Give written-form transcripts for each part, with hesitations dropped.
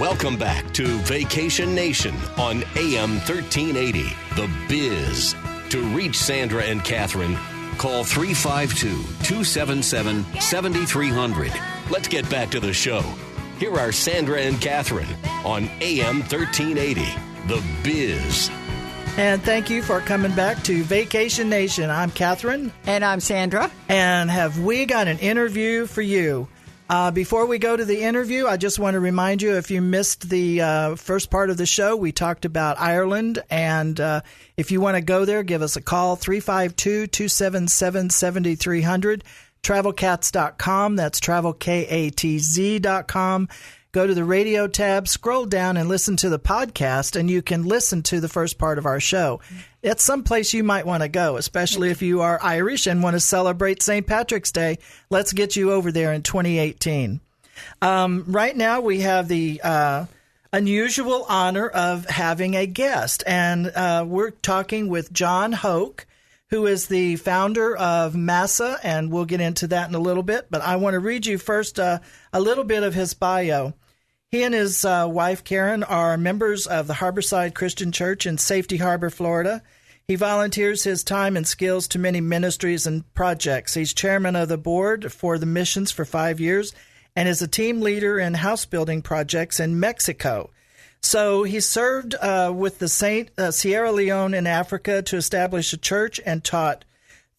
Welcome back to Vacation Nation on AM 1380, The Biz. To reach Sandra and Catherine, call 352-277-7300. Let's get back to the show. Here are Sandra and Catherine on AM 1380, The Biz. And thank you for coming back to Vacation Nation. I'm Catherine. And I'm Sandra. And have we got an interview for you? Before we go to the interview, I just want to remind you, if you missed the first part of the show, we talked about Ireland. And if you want to go there, give us a call, 352-277-7300, TravelKATZ.com. That's TravelKATZ.com. Go to the radio tab, scroll down, and listen to the podcast, and you can listen to the first part of our show. It's someplace you might want to go, especially if you are Irish and want to celebrate St. Patrick's Day. Let's get you over there in 2018. Right now, we have the unusual honor of having a guest, and we're talking with John Hoke, who is the founder of MASA, and we'll get into that in a little bit. But I want to read you first a little bit of his bio. He and his wife, Karen, are members of the Harborside Christian Church in Safety Harbor, Florida. He volunteers his time and skills to many ministries and projects. He's chairman of the board for the missions for 5 years and is a team leader in house building projects in Mexico. So he served with the Sierra Leone in Africa to establish a church and taught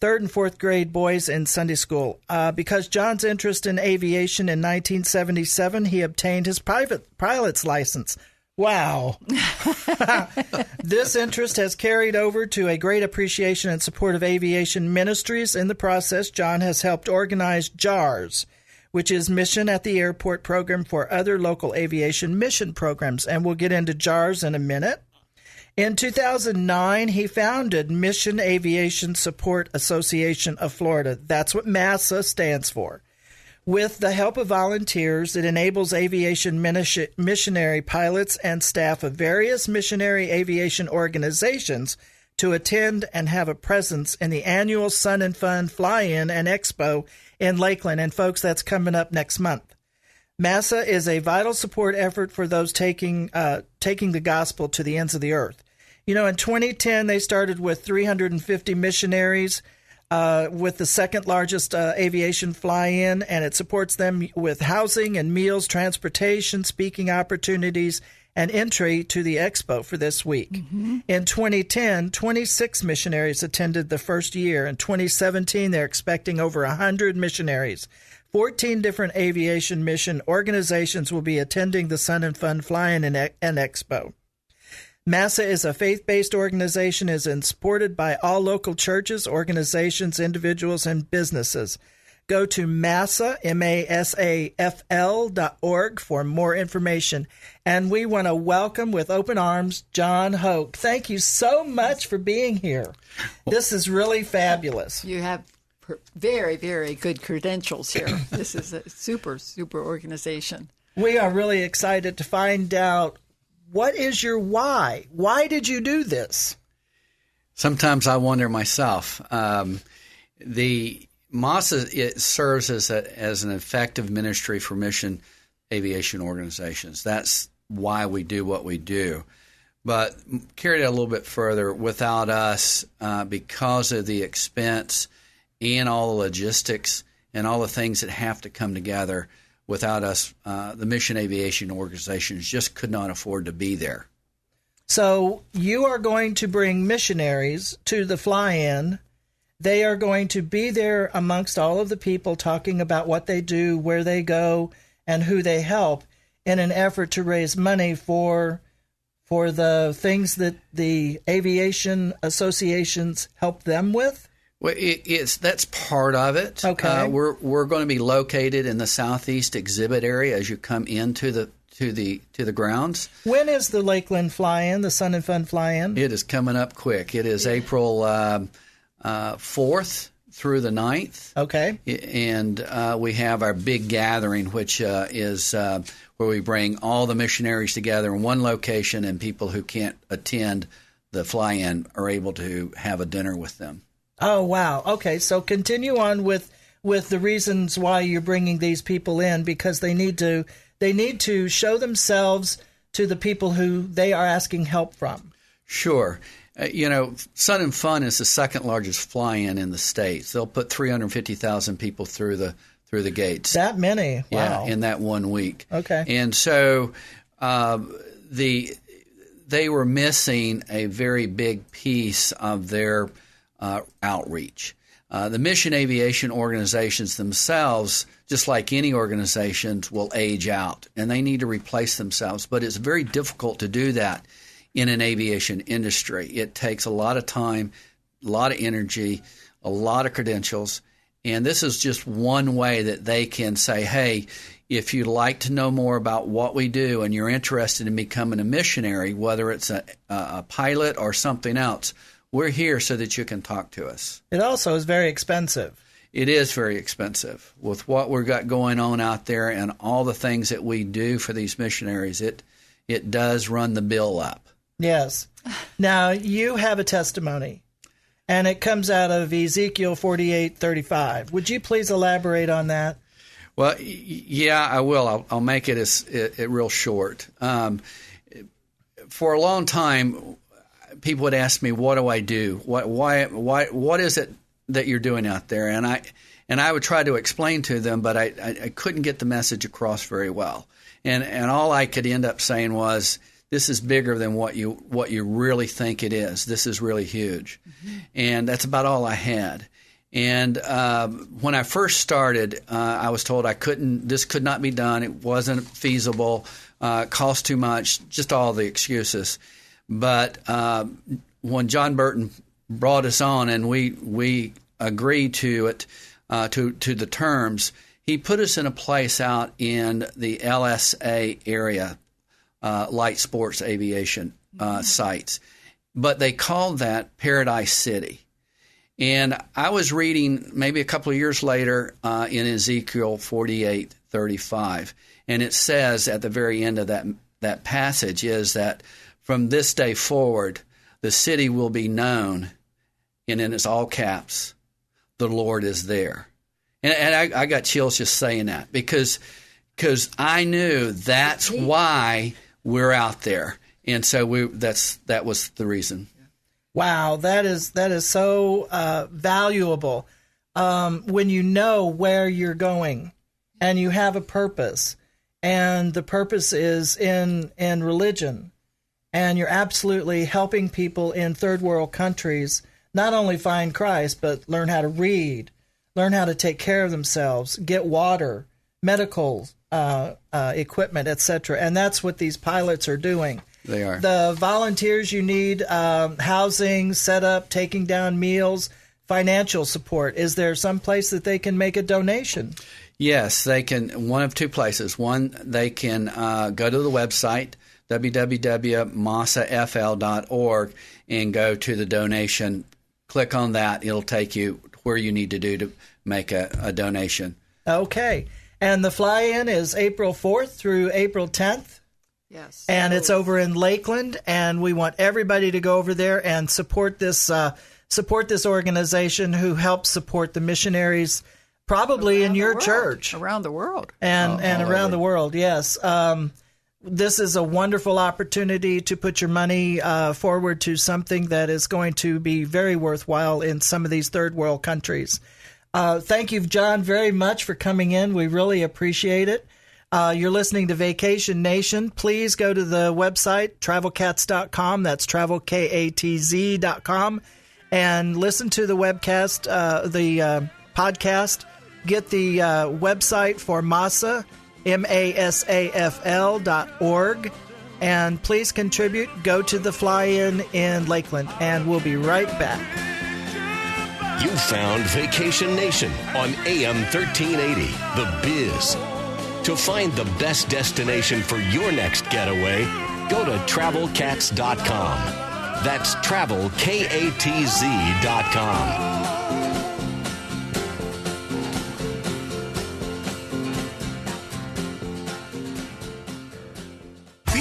3rd and 4th grade boys in Sunday school. Because John's interest in aviation in 1977, he obtained his private pilot's license. Wow. This interest has carried over to a great appreciation and support of aviation ministries. In the process, John has helped organize JARS, which is Mission at the Airport program for other local aviation mission programs. And we'll get into JARS in a minute. In 2009, he founded Mission Aviation Support Association of Florida. That's what MASA stands for. With the help of volunteers, it enables aviation missionary pilots and staff of various missionary aviation organizations to attend and have a presence in the annual Sun and Fun Fly-In and Expo in Lakeland. And folks, that's coming up next month. MASA is a vital support effort for those taking the gospel to the ends of the earth. You know, in 2010, they started with 350 missionaries with the second largest aviation fly-in, and it supports them with housing and meals, transportation, speaking opportunities, and entry to the expo for this week. Mm-hmm. In 2010, 26 missionaries attended the first year. In 2017, they're expecting over 100 missionaries. 14 different aviation mission organizations will be attending the Sun and Fun Fly-In and Expo. MASA is a faith-based organization, is supported by all local churches, organizations, individuals, and businesses. Go to MASA, MASAFL.org for more information. And we want to welcome with open arms John Hoke. Thank you so much for being here. This is really fabulous. You have very, very good credentials here. This is a super, super organization. We are really excited to find out, what is your why? Why did you do this? Sometimes I wonder myself. The MASA, it serves as an effective ministry for mission aviation organizations. That's why we do what we do. But carry it a little bit further, without us, because of the expense and all the logistics and all the things that have to come together, without us, the mission aviation organizations just could not afford to be there. So you are going to bring missionaries to the fly-in. They are going to be there amongst all of the people talking about what they do, where they go, and who they help in an effort to raise money for the things that the aviation associations help them with? Well, that's part of it. Okay. We're going to be located in the southeast exhibit area as you come into the grounds. When is the Lakeland Fly-In, the Sun and Fun Fly-In? It is coming up quick. It is April 4th through the 9th. Okay. And we have our big gathering, which is where we bring all the missionaries together in one location, and people who can't attend the fly-in are able to have a dinner with them. Oh, wow. Okay, so continue on with the reasons why you're bringing these people in, because they need to they need to show themselves to the people who they are asking help from? Sure. Sun and Fun is the second largest fly-in in the States. They'll put 350,000 people through the gates. That many? Wow. Yeah, in that 1 week. Okay. And so they were missing a very big piece of their outreach. The mission aviation organizations themselves, just like any organizations, will age out, and they need to replace themselves. But it's very difficult to do that in an aviation industry. It takes a lot of time, a lot of energy, a lot of credentials, and this is just one way that they can say, hey, if you'd like to know more about what we do and you're interested in becoming a missionary, whether it's a pilot or something else, we're here so that you can talk to us. It also is very expensive. It is very expensive. With what we've got going on out there and all the things that we do for these missionaries, it does run the bill up. Yes. Now, you have a testimony, and it comes out of Ezekiel 48:35. Would you please elaborate on that? Well, yeah, I will. I'll make it real short. For a long time, people would ask me, "What do I do? What is it that you're doing out there?" And I would try to explain to them, but I couldn't get the message across very well. And all I could end up saying was, this is bigger than what you really think it is. This is really huge. Mm-hmm. And that's about all I had. And when I first started, I was told this could not be done. It wasn't feasible, cost too much, just all the excuses. But when John Burton brought us on and we agreed to it, to the terms, he put us in a place out in the LSA area, light sports aviation sites. But they called that Paradise City. And I was reading maybe a couple of years later in Ezekiel 48:35, and it says at the very end of that passage is that from this day forward, the city will be known, and in it's all caps, the Lord is there. And I got chills just saying that because I knew that's why we're out there, and so that was the reason. Wow, that is so valuable when you know where you're going and you have a purpose, and the purpose is in religion, and you're absolutely helping people in third world countries not only find Christ, but learn how to read, learn how to take care of themselves, get water, medical equipment, etc. And that's what these pilots are doing. They are. The volunteers you need, housing, setup, taking down meals, financial support. Is there some place that they can make a donation? Yes, they can. One of two places. One, they can go to the website, www.MASA-FL.org, and go to the donation. Click on that. It'll take you where you need to do to make a donation. Okay. And the fly-in is April 4th through April 10th? Yes. And it's over in Lakeland, and we want everybody to go over there and support this organization who helps support the missionaries, probably in your church. Around the world. And around the world, yes. This is a wonderful opportunity to put your money forward to something that is going to be very worthwhile in some of these third world countries. Thank you, John, very much for coming in. We really appreciate it. You're listening to Vacation Nation. Please go to the website, TravelKATZ.com. That's TravelKATZ.com. And listen to the webcast, the podcast. Get the website for MASA, MASAFL.org. And please contribute. Go to the fly-in in Lakeland. And we'll be right back. You found Vacation Nation on AM 1380, The Biz. To find the best destination for your next getaway, go to TravelKATZ.com. That's TravelKATZ.com.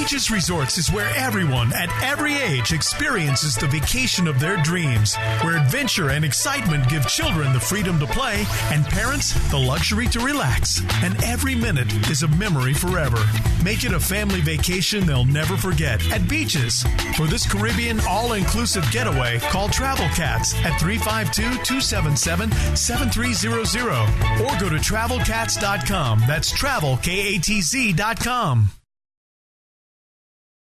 Beaches Resorts is where everyone at every age experiences the vacation of their dreams, where adventure and excitement give children the freedom to play and parents the luxury to relax. And every minute is a memory forever. Make it a family vacation they'll never forget at Beaches. For this Caribbean all-inclusive getaway, call TravelKATZ at 352-277-7300 or go to TravelKATZ.com. That's TravelKATZ.com.